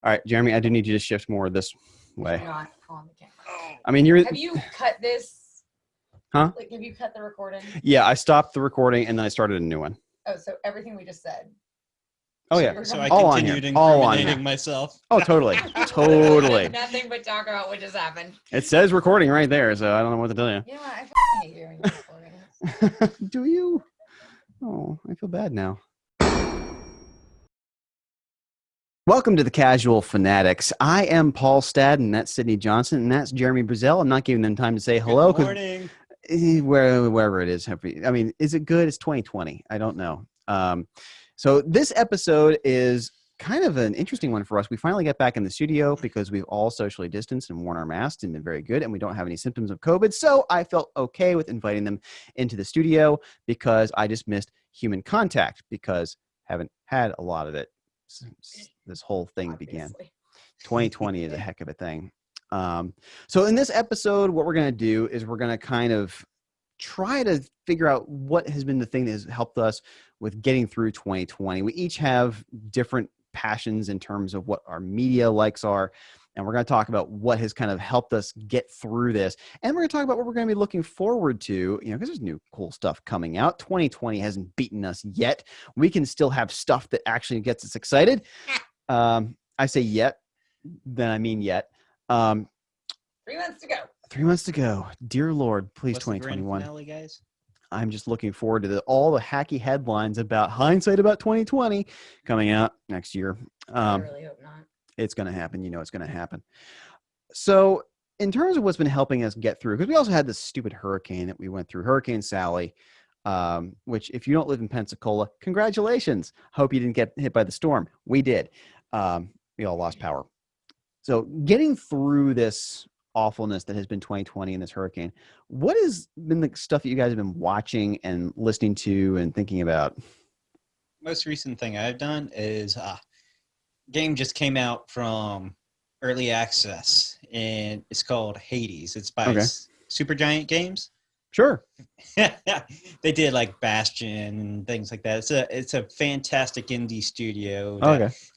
All right, Jeremy, I do need you to shift more this way. You're not on the camera. I mean, you're. Have you cut this? Huh? Like, have you cut the recording? Yeah, I stopped the recording and then I started a new one. Oh, so everything we just said. Oh yeah. So I All on continued here. All on incriminating here. myself. Oh, totally, totally. Nothing but talk about what just happened. It says recording right there, so I don't know what to tell you. You know what? I fucking hate doing recordings. Do you? Oh, I feel bad now. Welcome to the Casual Fanatics. I am Paul Stadden, that's Sydney Johnson, and that's Jeremy Brazel. I'm not giving them time to say hello. Good morning. Wherever it is. I mean, is it good? It's 2020. I don't know. So this episode is kind of an interesting one for us. We finally got back in the studio because we've all socially distanced and worn our masks and been very good, and we don't have any symptoms of COVID. So I felt okay with inviting them into the studio because I just missed human contact because I haven't had a lot of it since this whole thing began. 2020 is a heck of a thing. So in this episode, what we're going to do is we're going to kind of try to figure out what has been the thing that has helped us with getting through 2020. We each have different passions in terms of what our media likes are. And we're going to talk about what has kind of helped us get through this. And we're going to talk about what we're going to be looking forward to, because there's new cool stuff coming out. 2020 hasn't beaten us yet. We can still have stuff that actually gets us excited. I say yet, then I mean yet. 3 months to go. 3 months to go. Dear Lord, please. What's 2021. the grand finale, guys? I'm just looking forward to all the hacky headlines about hindsight about 2020 coming out next year. I really hope not. It's going to happen. You know it's going to happen. So in terms of what's been helping us get through, because we also had this stupid hurricane that we went through, Hurricane Sally, which if you don't live in Pensacola, congratulations. Hope you didn't get hit by the storm. We did. We all lost power. So getting through this awfulness that has been 2020 and this hurricane, what has been the stuff that you guys have been watching and listening to and thinking about? Most recent thing I've done is game just came out from early access, and it's called Hades. It's by Supergiant Games. Sure. They did like Bastion and things like that. It's a fantastic indie studio.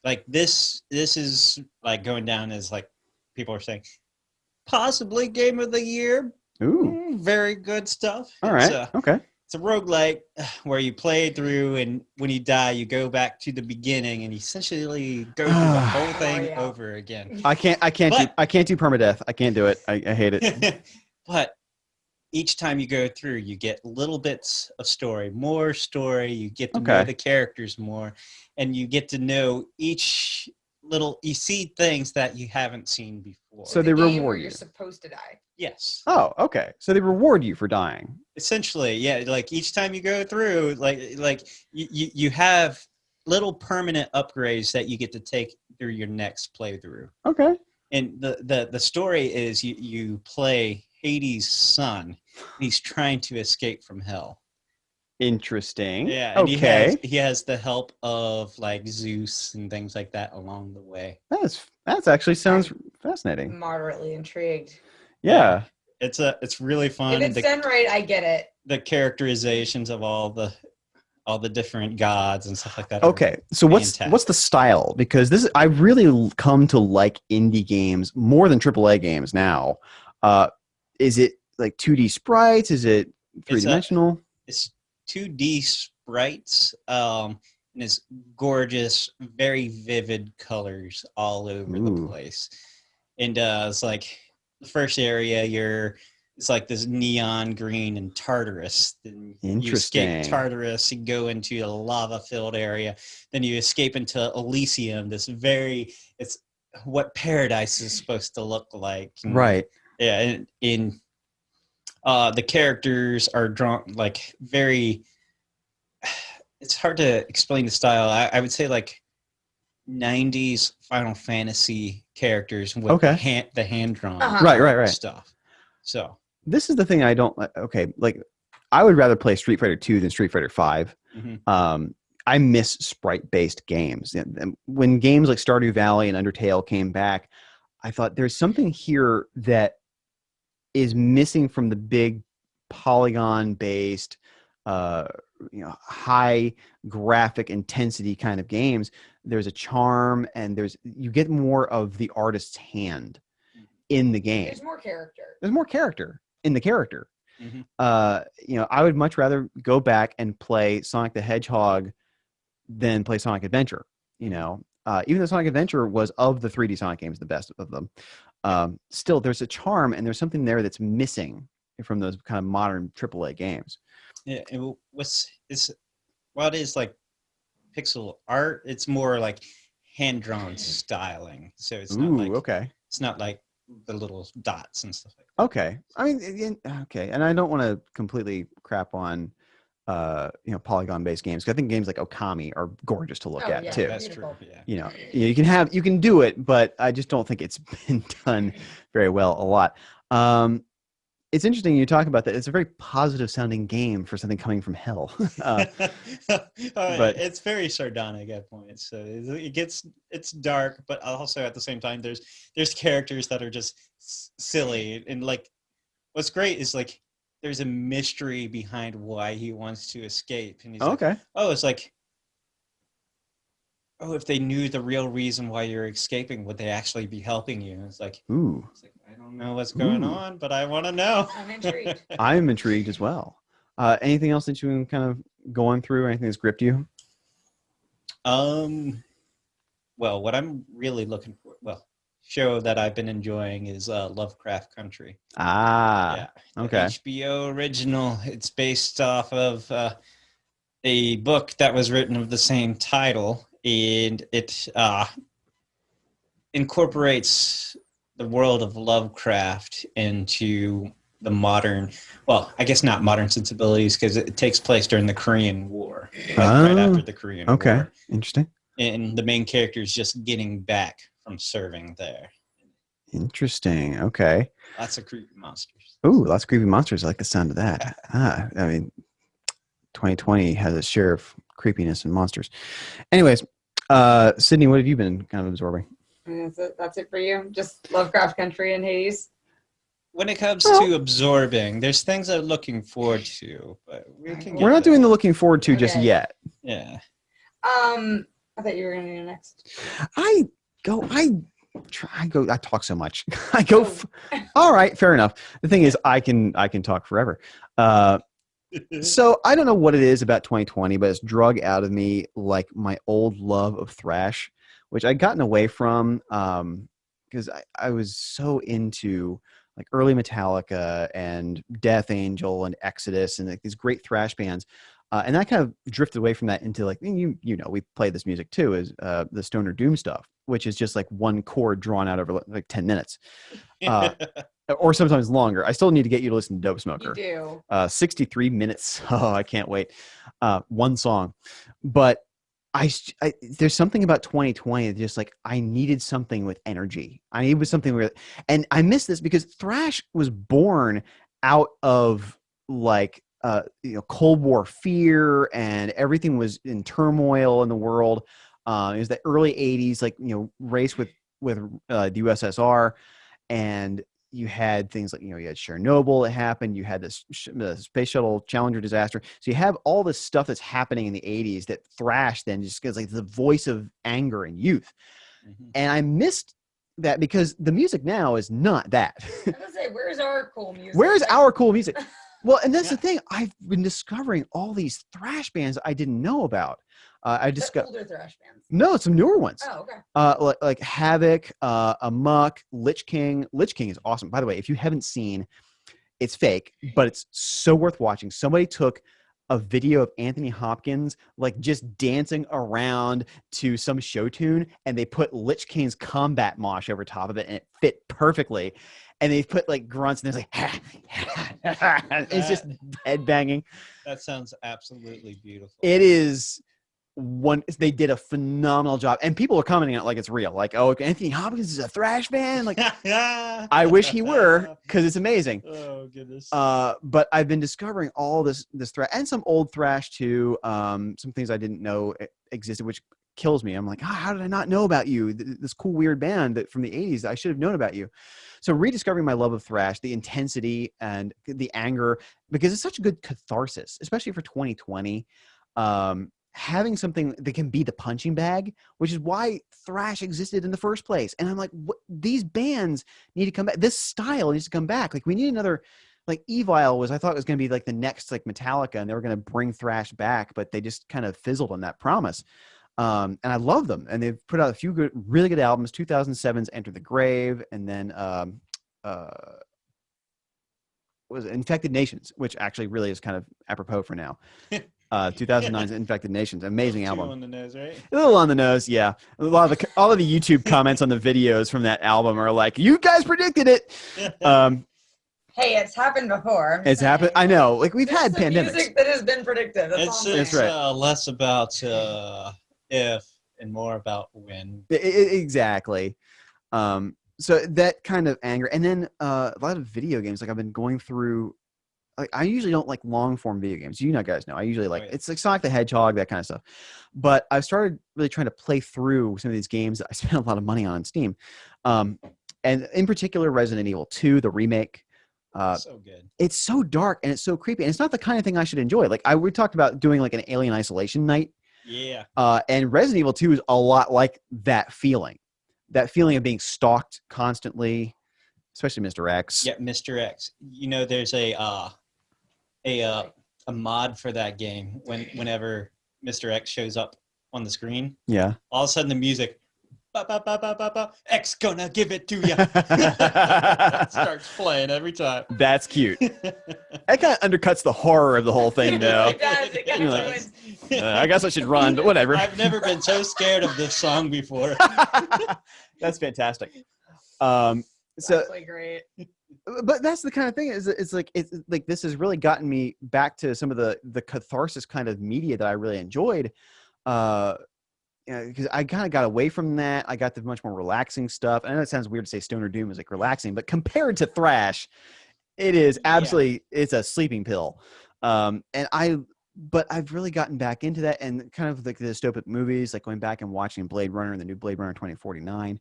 Like this is like going down as, like, people are saying, possibly game of the year. Ooh. Very good stuff. All right. It's a roguelike where you play through, and when you die, you go back to the beginning and essentially go through the whole thing over again. I can't do permadeath. I can't do it. I hate it. But each time you go through, you get little bits of story, more story. You get to know the characters more, and you get to know each little. You see things that you haven't seen before. So they reward you. You're supposed to die. Yes. Oh, okay. So they reward you for dying. Essentially, yeah. Like each time you go through, like you have little permanent upgrades that you get to take through your next playthrough. Okay. And the story is you play Hades' son. He's trying to escape from hell. Interesting. Yeah. And he has the help of like Zeus and things like that along the way. That's actually sounds fascinating. Moderately intrigued. Yeah. It's really fun. If it's done right, I get it. The characterizations of all the different gods and stuff like that. Okay, so what's the style? Because I really come to like indie games more than AAA games now. Is it like 2D sprites? Is it three-dimensional? It's 2D sprites. And it's gorgeous, very vivid colors all over the place. And it's like the first area, it's like this neon green and Tartarus. Then you escape Tartarus, you go into a lava-filled area. Then you escape into Elysium. It's what paradise is supposed to look like. And, right. Yeah, and in the characters are drawn like very. It's hard to explain the style. I would say like 90s Final Fantasy characters with the hand drawn right stuff. So this is the thing I don't like I would rather play Street Fighter 2 than Street Fighter 5. Mm-hmm. I miss sprite based games. When games like Stardew Valley and Undertale came back, I thought there's something here that is missing from the big polygon based high graphic intensity kind of games, there's a charm and you get more of the artist's hand in the game. There's more character. There's more character in the character. Mm-hmm. I would much rather go back and play Sonic the Hedgehog than play Sonic Adventure. Even though Sonic Adventure was, of the 3D Sonic games, the best of them, still there's a charm and there's something there that's missing from those kind of modern AAA games. Yeah, and while it is like pixel art, it's more like hand-drawn styling. So it's not like it's not like the little dots and stuff like that. Okay. I mean, okay. And I don't want to completely crap on polygon-based games, because I think games like Okami are gorgeous to look at too. That's true. Yeah. You can do it, but I just don't think it's been done very well a lot. It's interesting you talk about that. It's a very positive sounding game for something coming from hell. But it's very sardonic at points. So it's dark, but also at the same time, there's characters that are just silly. And like, what's great is like, there's a mystery behind why he wants to escape. And he's if they knew the real reason why you're escaping, would they actually be helping you? And it's like, I don't know what's going on, but I want to know. I'm intrigued. I'm intrigued as well. Anything else that you kind of going through? Anything that's gripped you? Well, what I'm really looking for, show that I've been enjoying is Lovecraft Country. Okay. HBO original. It's based off of a book that was written of the same title, and it incorporates the world of Lovecraft into the modern, I guess not modern sensibilities, because it takes place during the Korean War, right after the Korean War. Okay, interesting. And the main character is just getting back from serving there. Interesting. Okay. Lots of creepy monsters. Ooh, lots of creepy monsters. I like the sound of that. I mean, 2020 has a share of creepiness and monsters. Anyways, Sydney, what have you been kind of absorbing? That's it for you? Just Lovecraft Country and Hades? When it comes to absorbing, there's things I'm looking forward to, but we're not doing the looking forward to just yet. Yeah. I thought you were going to go next. I talk so much. All right, fair enough. The thing is, I can talk forever. So I don't know what it is about 2020, but it's drug out of me like my old love of thrash, which I'd gotten away from because I was so into like early Metallica and Death Angel and Exodus and like these great thrash bands. And I kind of drifted away from that into like, we play this music too, is the Stoner Doom stuff, which is just like one chord drawn out over like 10 minutes. Or sometimes longer. I still need to get you to listen to Dope Smoker. You do. 63 minutes. Oh, I can't wait. One song. But there's something about 2020 that just like I needed something with energy. I needed something where, and I miss this because thrash was born out of like Cold War fear, and everything was in turmoil in the world. It was the early 80s, like race with the USSR, and you had things like you had Chernobyl that happened. You had this the Space Shuttle Challenger disaster. So you have all this stuff that's happening in the 80s that thrash then just gets like the voice of anger and youth. Mm-hmm. And I missed that because the music now is not that. I was gonna say, where's our cool music? Where's our cool music? Well, and that's the thing. I've been discovering all these thrash bands I didn't know about. I discovered older thrash bands. No, some newer ones. Oh, okay. Like Havoc, Amok, Lich King. Lich King is awesome. By the way, if you haven't seen, it's fake, but it's so worth watching. Somebody took a video of Anthony Hopkins like just dancing around to some show tune, and they put Lich King's combat mosh over top of it, and it fit perfectly. And they put like grunts, and there's like, it's just head banging. That sounds absolutely beautiful. It is. They did a phenomenal job, and people are commenting on it like it's real. Like, oh, Anthony Hopkins is a thrash band. Like, I wish he were, because it's amazing. Oh goodness. But I've been discovering all this thrash and some old thrash too. Some things I didn't know existed, which kills me. I'm like, how did I not know about you? This cool, weird band that from the 80s that I should have known about you. So rediscovering my love of thrash, the intensity and the anger, because it's such a good catharsis, especially for 2020. Having something that can be the punching bag, which is why thrash existed in the first place. And I'm like, these bands need to come back. This style needs to come back. Like we need another, like Evil was, I thought it was going to be like the next like Metallica, and they were going to bring thrash back, but they just kind of fizzled on that promise. And I love them. And they've put out a few really good albums, 2007's Enter the Grave. And then, was Infected Nations, which actually really is kind of apropos for now. 2009's Infected Nations, amazing album. On the nose, right? A little on the nose, yeah. All of the YouTube comments on the videos from that album are like, "You guys predicted it." Hey, it's happened before. It's happened. I know. Like we've had pandemics. Music that has been predicted. That's right. Less about if and more about when. Exactly. So that kind of anger, and then a lot of video games. Like I've been going through. Like I usually don't like long form video games. You guys know. I usually like it's like Sonic the Hedgehog, that kind of stuff. But I've started really trying to play through some of these games that I spent a lot of money on Steam, and in particular Resident Evil 2, the remake. So good. It's so dark and it's so creepy, and it's not the kind of thing I should enjoy. Like we talked about doing like an Alien Isolation night. Yeah. And Resident Evil 2 is a lot like that feeling of being stalked constantly, especially Mr. X. Yeah, Mr. X. You know, there's a mod for that game. Whenever Mr. X shows up on the screen, yeah, all of a sudden the music, ba, ba, ba, ba, ba, ba, X gonna give it to you. Starts playing every time. That's cute. That kind of undercuts the horror of the whole thing, though. It does. It kind of does. I guess I should run, but whatever. I've never been so scared of this song before. That's fantastic. So That's like great. But that's the kind of thing it's like this has really gotten me back to some of the catharsis kind of media that I really enjoyed. Because I kind of got away from that. I got the much more relaxing stuff. I know it sounds weird to say Stoner Doom is like relaxing, but compared to thrash, it is absolutely it's a sleeping pill. But I've really gotten back into that, and kind of like the dystopic movies, like going back and watching Blade Runner, the new Blade Runner 2049.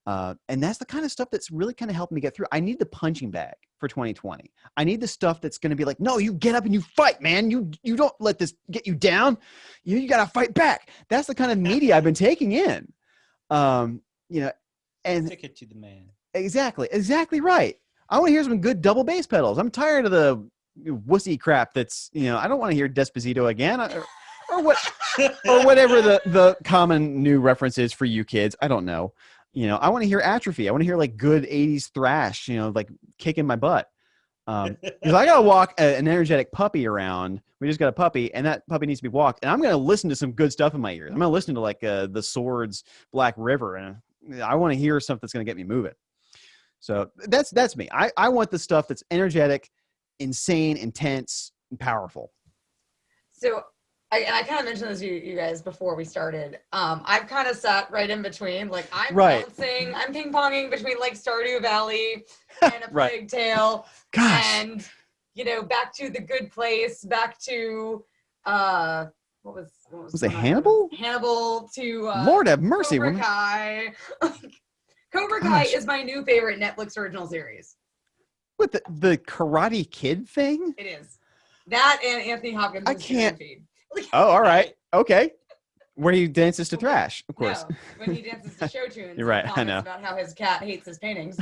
And that's the kind of stuff that's really kind of helped me get through. I need the punching bag for 2020. I need the stuff that's going to be like, no, you get up and you fight, man. You don't let this get you down. You got to fight back. That's the kind of media I've been taking in. And stick it to the man. Exactly right. I want to hear some good double bass pedals. I'm tired of the wussy crap that's, I don't want to hear Despacito again or whatever the common new reference is for you kids. I don't know. I want to hear Atrophy. I want to hear like good 80s thrash, like kicking my butt. Because I got to walk an energetic puppy around. We just got a puppy, and that puppy needs to be walked. And I'm going to listen to some good stuff in my ears. I'm going to listen to like the Swords Black River, and I want to hear stuff that's going to get me moving. So that's me. I want the stuff that's energetic, insane, intense, and powerful. So I kind of mentioned this to you guys before we started. I've kind of sat right in between. Like I'm bouncing, I'm ping-ponging between like Stardew Valley and A Plague Tale. Gosh. And, back to The Good Place, back to, what was it Hannibal? Hannibal to, Lord have mercy. Cobra Kai. Cobra Kai is my new favorite Netflix original series. What, the Karate Kid thing? It is. That and Anthony Hopkins. I can't. Oh, all right. Okay. Where he dances to thrash, of course. No, when he dances to show tunes. You're right. I know. About how his cat hates his paintings.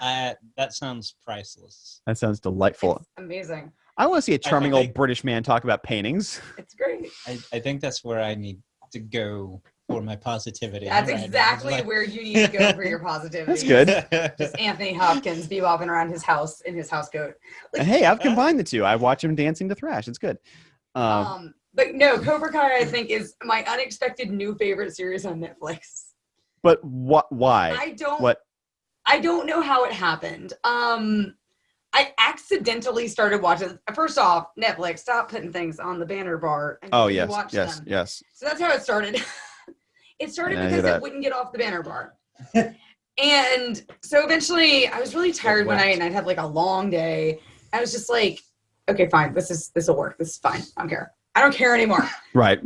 That sounds priceless. That sounds delightful. It's amazing. I want to see a charming old British man talk about paintings. It's great. I think that's where I need to go for my positivity. That's exactly where you need to go for your positivity. That's good. Just Anthony Hopkins bebopping around his house in his house coat. Hey, I've combined the two. I watch him dancing to thrash. It's good. But no, Cobra Kai, I think, is my unexpected new favorite series on Netflix. But why? I don't know how it happened. I accidentally started watching. First off, Netflix, stop putting things on the banner bar. Oh, yes. So that's how it started. It started because it wouldn't get off the banner bar. And so eventually I was really tired one night and I'd had like a long day. I was just like, okay, fine. This will work. This is fine. I don't care. I don't care anymore. Right.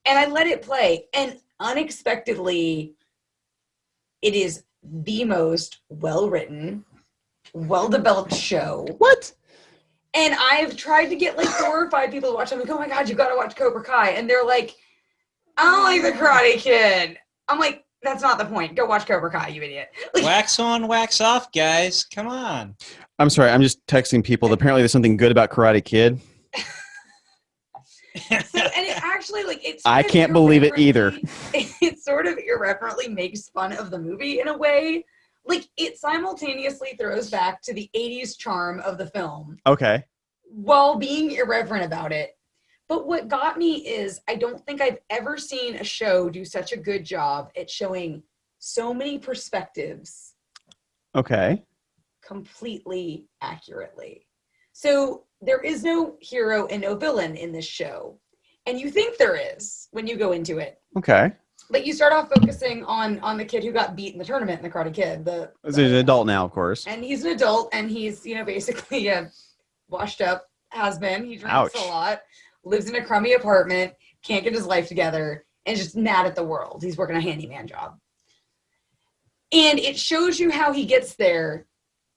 And I let it play. And unexpectedly, it is the most well-written, well-developed show. What? And I've tried to get like 4 or 5 people to watch. I'm like, oh my God, you got to watch Cobra Kai. And they're like, I don't like the Karate Kid. I'm like, that's not the point. Go watch Cobra Kai, you idiot. Like, wax on, wax off, guys. Come on. I'm sorry. I'm just texting people. Apparently, there's something good about Karate Kid. so, and it actually, like, it's. I can't believe it either. It sort of irreverently makes fun of the movie in a way. Like, it simultaneously throws back to the 80s charm of the film. Okay. While being irreverent about it. But what got me is I don't think I've ever seen a show do such a good job at showing so many perspectives. Okay. Completely accurately. So there is no hero and no villain in this show. And you think there is when you go into it. Okay. But you start off focusing on the kid who got beat in the tournament in the Karate Kid. He's an adult now, of course. And he's an adult, and he's, basically a washed up has-been. He drinks a lot, lives in a crummy apartment, can't get his life together, and is just mad at the world. He's working a handyman job. And it shows you how he gets there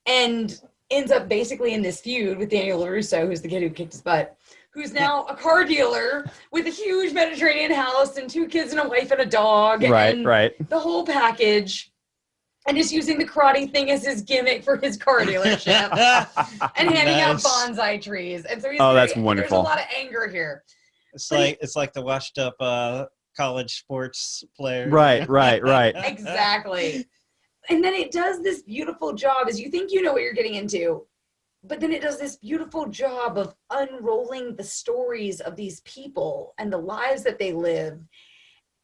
and ends up basically in this feud with Daniel LaRusso, who's the kid who kicked his butt, who's now a car dealer with a huge Mediterranean house and 2 kids and a wife and a dog. Right, and right. the whole package. And just using the karate thing as his gimmick for his car dealership. And handing out bonsai trees. And so that's wonderful. There's a lot of anger here. It's like the washed up college sports player. Right. Exactly. And then it does this beautiful job, as you think you know what you're getting into, but then it does this beautiful job of unrolling the stories of these people and the lives that they live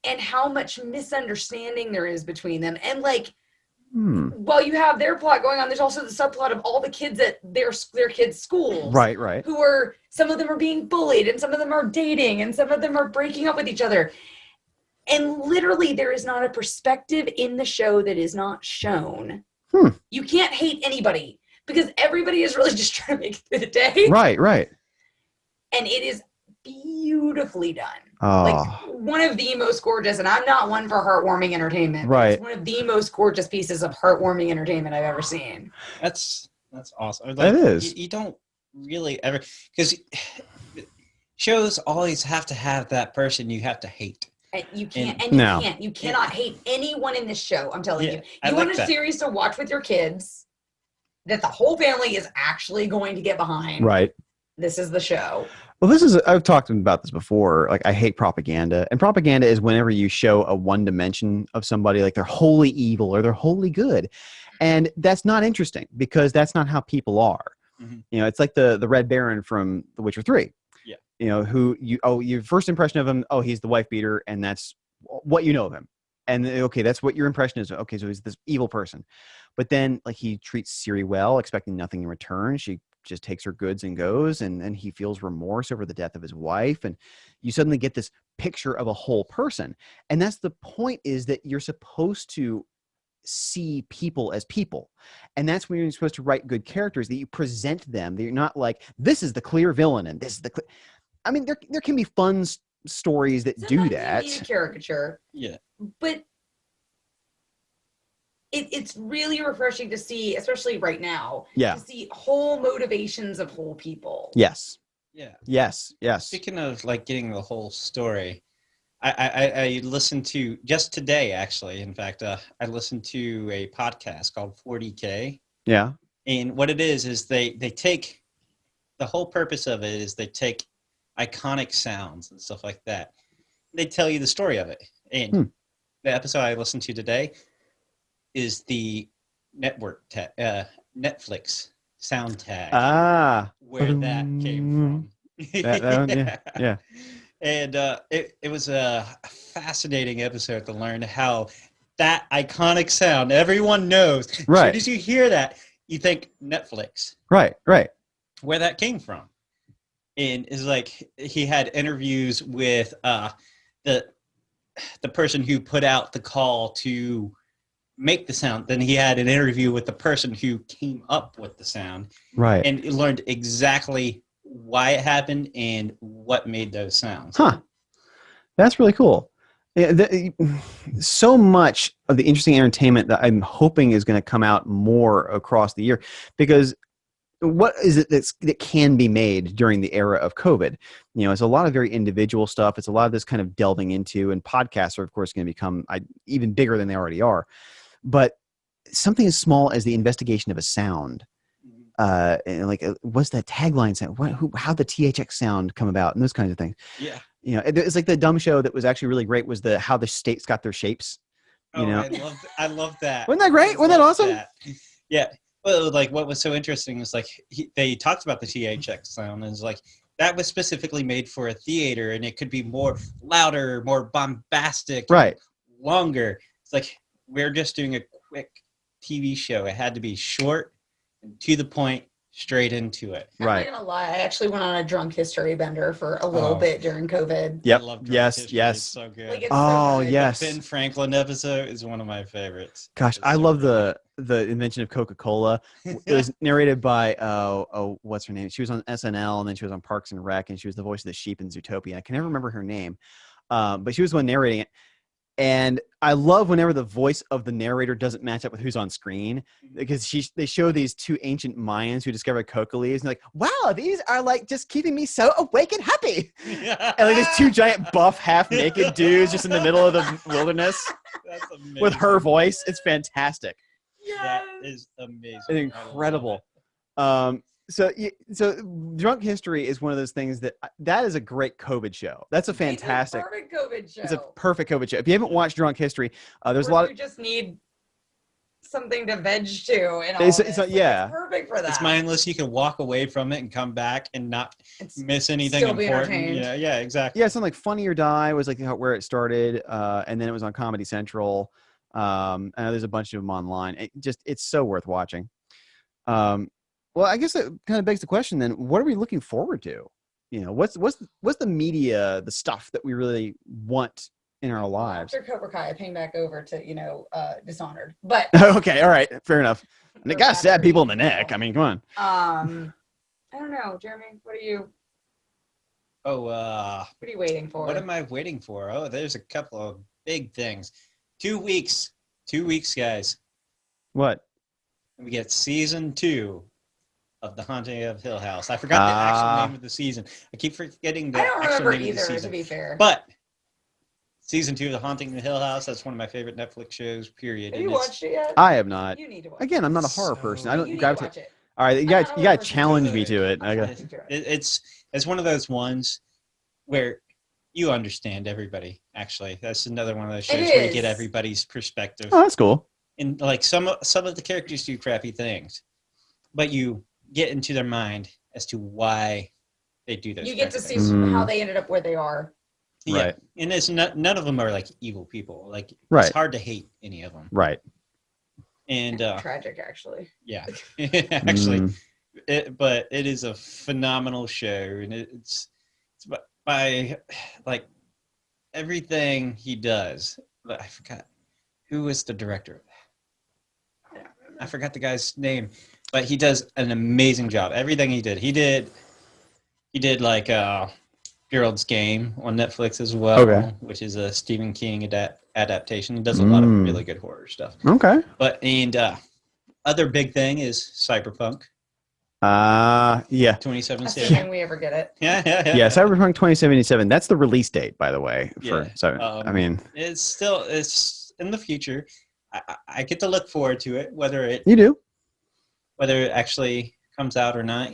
and how much misunderstanding there is between them. And like, while you have their plot going on, there's also the subplot of all the kids at their kids' schools. Right. Who are, some of them are being bullied and some of them are dating and some of them are breaking up with each other. And literally there is not a perspective in the show that is not shown. You can't hate anybody because everybody is really just trying to make it through the day. Right. And it is beautifully done. Oh. Like one of the most gorgeous, and I'm not one for heartwarming entertainment. Right. It's one of the most gorgeous pieces of heartwarming entertainment I've ever seen. That's awesome. Like, that is. You don't really ever, because shows always have to have that person you have to hate. And you can't, you cannot hate anyone in this show. I'm telling you. You want a series to watch with your kids that the whole family is actually going to get behind. Right. This is the show. Well, I've talked about this before. Like, I hate propaganda. And propaganda is whenever you show a one dimension of somebody, like they're wholly evil or they're wholly good. And that's not interesting because that's not how people are. Mm-hmm. It's like the Red Baron from The Witcher 3. Yeah. Your first impression of him, he's the wife beater, and that's what you know of him. And okay, that's what your impression is. Okay, so he's this evil person. But then, like, he treats Ciri well, expecting nothing in return. She just takes her goods and goes, and he feels remorse over the death of his wife, and you suddenly get this picture of a whole person. And that's the point, is that you're supposed to see people as people, and that's when you're supposed to write good characters, that you present them, that you're not like, this is the clear villain and this is the I mean, there can be fun stories that do that. You need a caricature, but it's really refreshing to see, especially right now, to see whole motivations of whole people. Yes. Yeah. Yes. Speaking of like getting the whole story, I listened to just today, actually. In fact, I listened to a podcast called 40K. Yeah. And what it is they take, the whole purpose of it is they take iconic sounds and stuff like that. They tell you the story of it. And the episode I listened to today is the Netflix sound tag. Where that came from. Yeah. And it was a fascinating episode to learn how that iconic sound everyone knows. Right. As soon as you hear that, you think Netflix. Right. Where that came from. And it's like he had interviews with the person who put out the call to make the sound. Then he had an interview with the person who came up with the sound. Right. And learned exactly why it happened and what made those sounds. Huh. That's really cool. Yeah, so much of the interesting entertainment that I'm hoping is going to come out more across the year, because what is it that can be made during the era of COVID? You know, it's a lot of very individual stuff. It's a lot of this kind of delving into, and podcasts are, of course, going to become even bigger than they already are. But something as small as the investigation of a sound, and like what's that tagline sound? How'd the THX sound come about, and those kinds of things. Yeah. You know, it's like the dumb show that was actually really great was how the states got their shapes. You know, I love that. Wasn't that great? Wasn't that awesome? That. Yeah. Well, like what was so interesting is like they talked about the THX sound, and it's like that was specifically made for a theater, and it could be more louder, more bombastic, right? Longer. It's like we're just doing a quick TV show. It had to be short and to the point, straight into it. Right. I'm not gonna lie, I actually went on a drunk history bender for a little bit during COVID. Yep. I love yes. history. Yes. It's so good. Like, it's oh so good. yes. The Ben Franklin episode is one of my favorites. Gosh, I love the invention of Coca-Cola. It was narrated by what's her name? She was on SNL, and then she was on Parks and Rec, and she was the voice of the sheep in Zootopia. I can never remember her name, but she was the one narrating it. And I love whenever the voice of the narrator doesn't match up with who's on screen, because they show these two ancient Mayans who discovered coca leaves, and they're like, wow, these are like just keeping me so awake and happy. And like these two giant buff half naked dudes just in the middle of the wilderness. That's amazing. With her voice. It's fantastic. Yes. That is amazing. It's incredible. So Drunk History is one of those things that is a great COVID show. That's a fantastic. It's a perfect COVID show. It's a perfect COVID show. If you haven't watched Drunk History, there's a lot of. You just need something to veg to, and all It's perfect for that. It's mindless. You can walk away from it and come back and not miss anything important. Yeah, exactly. Yeah, something like Funny or Die was like where it started, and then it was on Comedy Central. I know there's a bunch of them online. It's so worth watching. Well, I guess that kind of begs the question then, what are we looking forward to? You know, what's the media, the stuff that we really want in our lives? After Cobra Kai, I ping back over to, Dishonored. But okay, all right, fair enough. And it got to stab people in the neck. I mean, come on. I don't know, Jeremy, what are you waiting for? What am I waiting for? Oh, there's a couple of big things. 2 weeks, guys. What? We get season 2 of The Haunting of Hill House. I forgot the actual name of the season. I keep forgetting the actual name of the season. To be fair. But season 2 of The Haunting of the Hill House, that's one of my favorite Netflix shows, period. Have you watched it yet? I have not. You need to watch it. Again, I'm not a horror person. I don't you need to watch it. All right, you got to challenge me to it. It's one of those ones where you understand everybody, actually. That's another one of those shows where you get everybody's perspective. Oh, that's cool. And like some of the characters do crappy things, but you get into their mind as to why they do those. You get to see how they ended up where they are. Yeah, right. And it's none of them are like evil people. Like right. It's hard to hate any of them. Right. And tragic, actually. Yeah, actually, but it is a phenomenal show, and it's by like everything he does. But I forgot who was the director of that. I forgot the guy's name, but he does an amazing job. Everything he did like Gerald's Game on Netflix as well, which is a Stephen King adaptation. He does a lot of really good horror stuff. Okay. But other big thing is Cyberpunk. Yeah. 2077. Assuming we ever get it. Yeah. Cyberpunk 2077. That's the release date, by the way. I mean, it's in the future. I get to look forward to it, whether it actually comes out or not.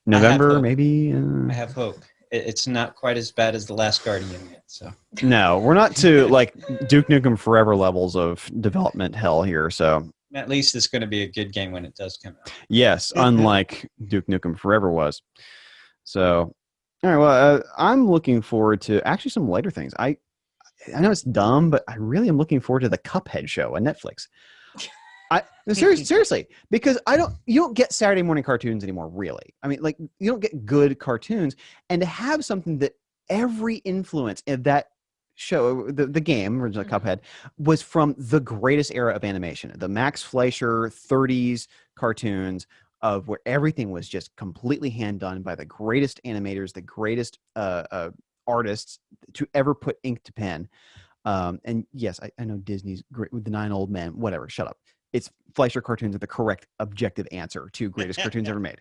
November, maybe. I have hope. It's not quite as bad as The Last Guardian yet. So no, we're not to like Duke Nukem Forever levels of development hell here. So at least it's going to be a good game when it does come out. Yes, unlike Duke Nukem Forever was. So, all right. Well, I'm looking forward to actually some later things. I know it's dumb, but I really am looking forward to the Cuphead show on Netflix. Seriously, because you don't get Saturday morning cartoons anymore, really. I mean, like you don't get good cartoons, and to have something that every influence of that show, the game, original Cuphead, was from the greatest era of animation, the Max Fleischer 30s cartoons of where everything was just completely hand done by the greatest animators, the greatest artists to ever put ink to pen. And yes, I know Disney's great with the 9 Old Men. Whatever, shut up. It's Fleischer cartoons are the correct objective answer to greatest cartoons ever made.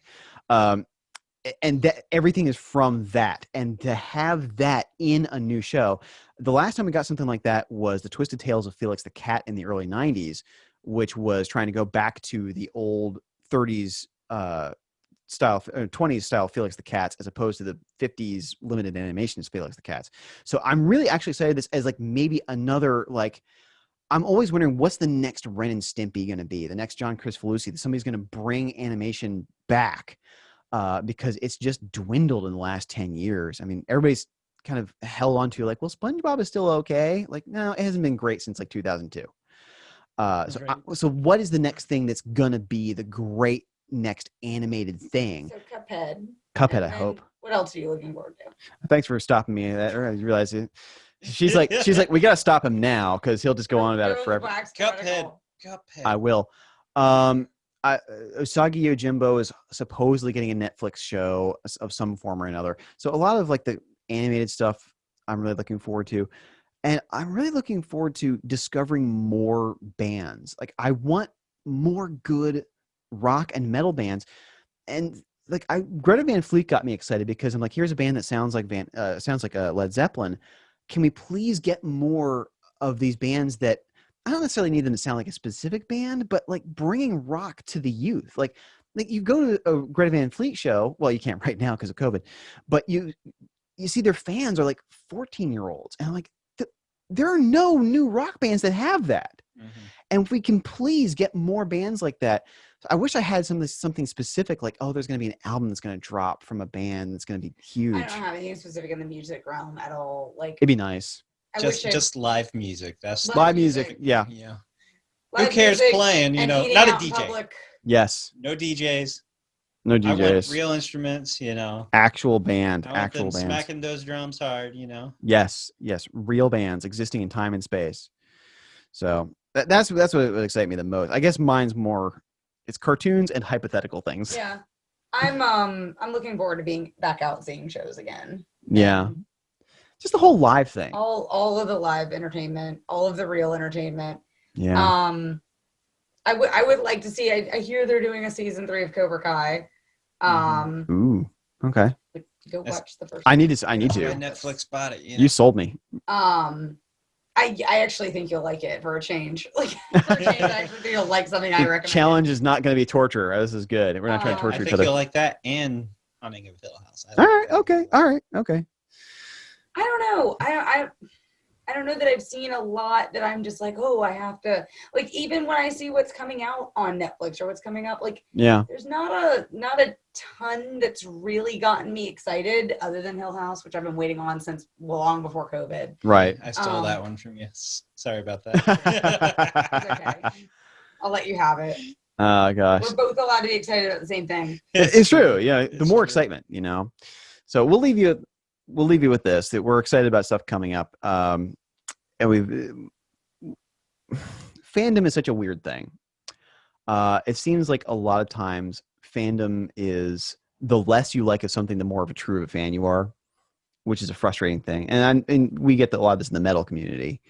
And that everything is from that. And to have that in a new show, the last time we got something like that was the Twisted Tales of Felix the Cat in the early 90s, which was trying to go back to the old 30s style, 20s style Felix the Cats, as opposed to the 50s limited animations Felix the Cats. So I'm really actually excited this as like maybe another, like, I'm always wondering what's the next Ren and Stimpy going to be, the next John Kricfalusi, that somebody's going to bring animation back, because it's just dwindled in the last 10 years. I mean, everybody's kind of held on to like, well, SpongeBob is still okay. Like, no, it hasn't been great since like 2002. So what is the next thing that's going to be the great next animated thing? So Cuphead. Cuphead, I hope. What else are you looking forward to? Thanks for stopping me. I realize it. She's like, we got to stop him now because he'll just go on about it forever. Cuphead. I will. Usagi Yojimbo is supposedly getting a Netflix show of some form or another. So a lot of like the animated stuff I'm really looking forward to. And I'm really looking forward to discovering more bands. Like, I want more good rock and metal bands. And like, Greta Van Fleet got me excited because I'm like, here's a band that sounds like Led Zeppelin. Can we please get more of these bands that I don't necessarily need them to sound like a specific band, but like bringing rock to the youth? Like you go to a Greta Van Fleet show. Well, you can't right now because of COVID, but you see their fans are like 14-year-olds, and I'm like, there are no new rock bands that have that. Mm-hmm. And if we can please get more bands like that. I wish I had something specific, like, oh, there's going to be an album that's going to drop from a band that's going to be huge. I don't have anything specific in the music realm at all. Like, it'd be nice. Just live music. That's live music. Yeah. Who cares playing? You know, not a DJ. Public. Yes. No DJs. No DJs. I want real instruments. You know. Actual band. I want actual them bands. Smacking those drums hard. You know. Yes. Real bands existing in time and space. So that's what would excite me the most. I guess mine's more. It's cartoons and hypothetical things. Yeah. I'm looking forward to being back out seeing shows again. Yeah. Just the whole live thing. All of the live entertainment, all of the real entertainment. Yeah. I would like to see. I hear they're doing a season 3 of Cobra Kai. Ooh. Okay. Go watch the first. I need to. Netflix bought it. You sold me. I actually think you'll like it for a change. Like for a change, I actually think you'll like something I recommend. Challenge is not going to be torture. This is good. We're not trying to torture each other. I think you'll like that and Hunting of Hill House. All right. Okay. I don't know. I don't know that I've seen a lot that I'm just like, oh, I have to, like, even when I see what's coming out on Netflix or what's coming up, like, there's not a ton that's really gotten me excited other than Hill House, which I've been waiting on since long before COVID. Right. I stole that one from you. Sorry about that. It's okay. I'll let you have it. Oh gosh. We're both allowed to be excited about the same thing. It's true. Yeah. The more excitement, you know. So we'll leave you with this, that we're excited about stuff coming up. And fandom is such a weird thing. It seems like a lot of times fandom is the less you like of something, the more of a true fan you are, which is a frustrating thing. And we get a lot of this in the metal community.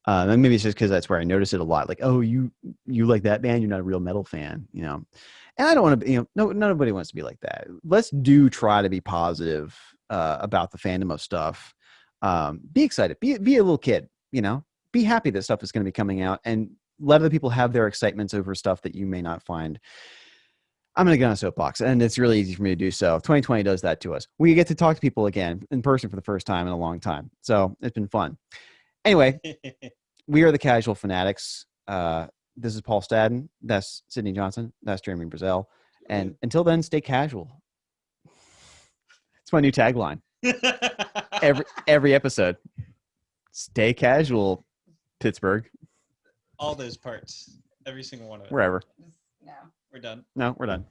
And maybe it's just because that's where I notice it a lot. Like, oh, you like that band, you're not a real metal fan, you know. And I don't want to be, nobody wants to be like that. Let's try to be positive about the fandom of stuff. Be excited. Be a little kid, you know. Be happy that stuff is going to be coming out, and let other people have their excitements over stuff that you may not find. I'm going to get on a soapbox, and it's really easy for me to do so. 2020 does that to us. We get to talk to people again in person for the first time in a long time. So it's been fun. Anyway, we are the Casual Fanatics. This is Paul Stadden. That's Sydney Johnson. That's Jeremy Brazel. And until then, stay casual. It's my new tagline. Every episode. Stay casual, Pittsburgh. All those parts. Every single one of it. Wherever. No. We're done. No, we're done.